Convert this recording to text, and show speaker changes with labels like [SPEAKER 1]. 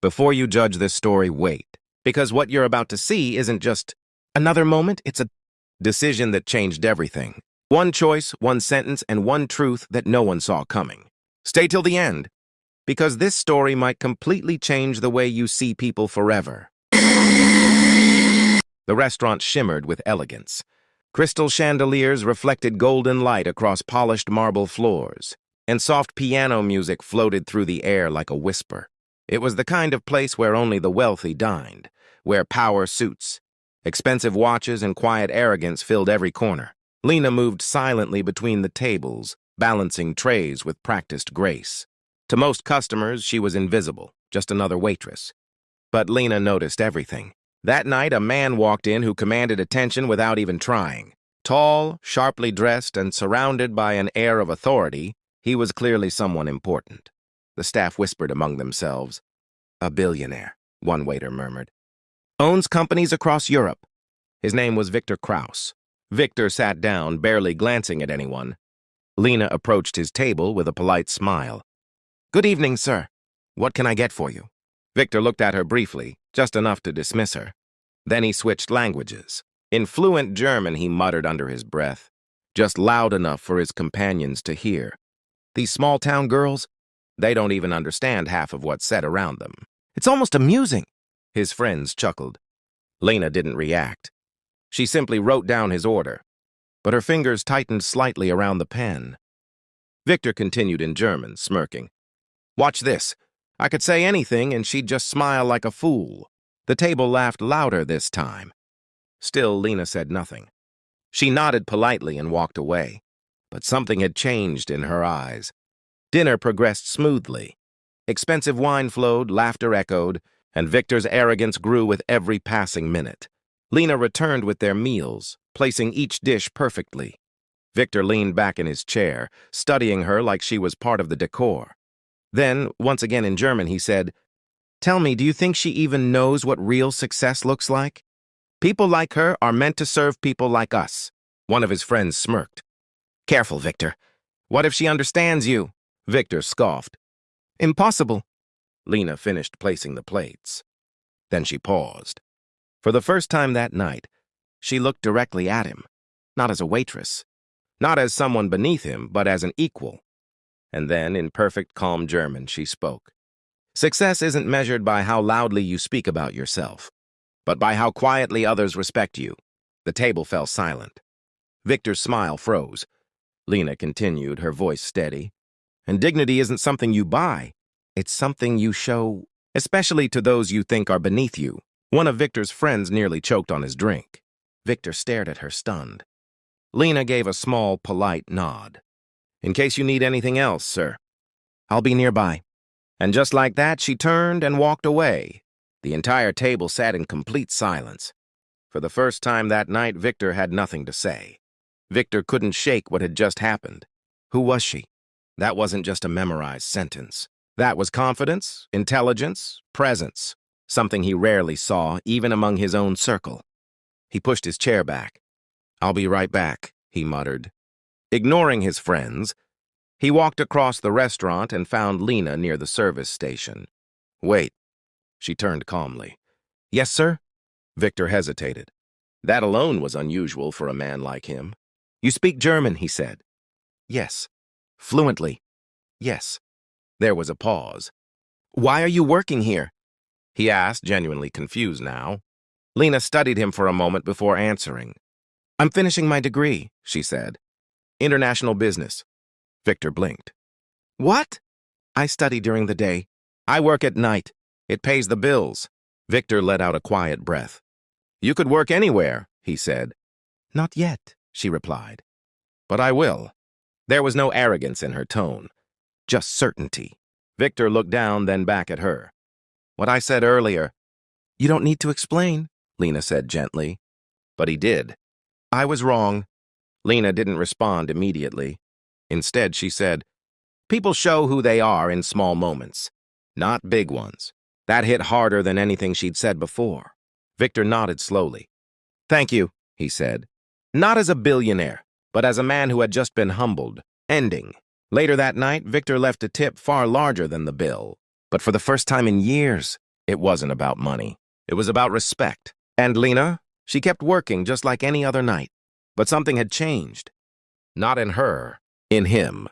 [SPEAKER 1] Before you judge this story, wait. Because what you're about to see isn't just another moment, it's a decision that changed everything. One choice, one sentence, and one truth that no one saw coming. Stay till the end, because this story might completely change the way you see people forever. The restaurant shimmered with elegance. Crystal chandeliers reflected golden light across polished marble floors, and soft piano music floated through the air like a whisper. It was the kind of place where only the wealthy dined, where power suits, expensive watches, and quiet arrogance filled every corner. Lena moved silently between the tables, balancing trays with practiced grace. To most customers, she was invisible, just another waitress. But Lena noticed everything. That night, a man walked in who commanded attention without even trying. Tall, sharply dressed, and surrounded by an air of authority, he was clearly someone important. The staff whispered among themselves. "A billionaire," one waiter murmured. "Owns companies across Europe." His name was Victor Kraus. Victor sat down, barely glancing at anyone. Lena approached his table with a polite smile. "Good evening, sir. What can I get for you?" Victor looked at her briefly, just enough to dismiss her. Then he switched languages. In fluent German, he muttered under his breath, just loud enough for his companions to hear. These small-town girls, they don't even understand half of what's said around them. "It's almost amusing," his friends chuckled. Lena didn't react. She simply wrote down his order, but her fingers tightened slightly around the pen. Victor continued in German, smirking. "Watch this. I could say anything and she'd just smile like a fool." The table laughed louder this time. Still, Lena said nothing. She nodded politely and walked away, but something had changed in her eyes. Dinner progressed smoothly. Expensive wine flowed, laughter echoed, and Victor's arrogance grew with every passing minute. Lena returned with their meals, placing each dish perfectly. Victor leaned back in his chair, studying her like she was part of the decor. Then, once again in German, he said, "Tell me, do you think she even knows what real success looks like? People like her are meant to serve people like us." One of his friends smirked. "Careful, Victor. What if she understands you?" Victor scoffed. "Impossible." Lena finished placing the plates. Then she paused. For the first time that night, she looked directly at him, not as a waitress, not as someone beneath him, but as an equal. And then, in perfect calm German, she spoke. "Success isn't measured by how loudly you speak about yourself, but by how quietly others respect you." The table fell silent. Victor's smile froze. Lena continued, her voice steady. "And dignity isn't something you buy. It's something you show, especially to those you think are beneath you." One of Victor's friends nearly choked on his drink. Victor stared at her, stunned. Lena gave a small, polite nod. "In case you need anything else, sir. I'll be nearby." And just like that, she turned and walked away. The entire table sat in complete silence. For the first time that night, Victor had nothing to say. Victor couldn't shake what had just happened. Who was she? That wasn't just a memorized sentence. That was confidence, intelligence, presence. Something he rarely saw, even among his own circle. He pushed his chair back. "I'll be right back," he muttered. Ignoring his friends, he walked across the restaurant and found Lena near the service station. "Wait." She turned calmly. "Yes, sir?" Victor hesitated. That alone was unusual for a man like him. "You speak German," he said. "Yes." "Fluently." "Yes." There was a pause. "Why are you working here?" he asked, genuinely confused now. Lena studied him for a moment before answering. "I'm finishing my degree," she said. "International business." Victor blinked. "What?" "I study during the day. I work at night. It pays the bills." Victor let out a quiet breath. "You could work anywhere," he said. "Not yet," she replied. "But I will." There was no arrogance in her tone, just certainty. Victor looked down, then back at her. "What I said earlier." "You don't need to explain," Lena said gently. But he did. "I was wrong." Lena didn't respond immediately. Instead, she said, "People show who they are in small moments, not big ones." That hit harder than anything she'd said before. Victor nodded slowly. "Thank you," he said. Not as a billionaire, but as a man who had just been humbled. Ending. Later that night, Victor left a tip far larger than the bill. But for the first time in years, It wasn't about money. It was about respect. And Lena, she kept working just like any other night. But something had changed. Not in her, in him.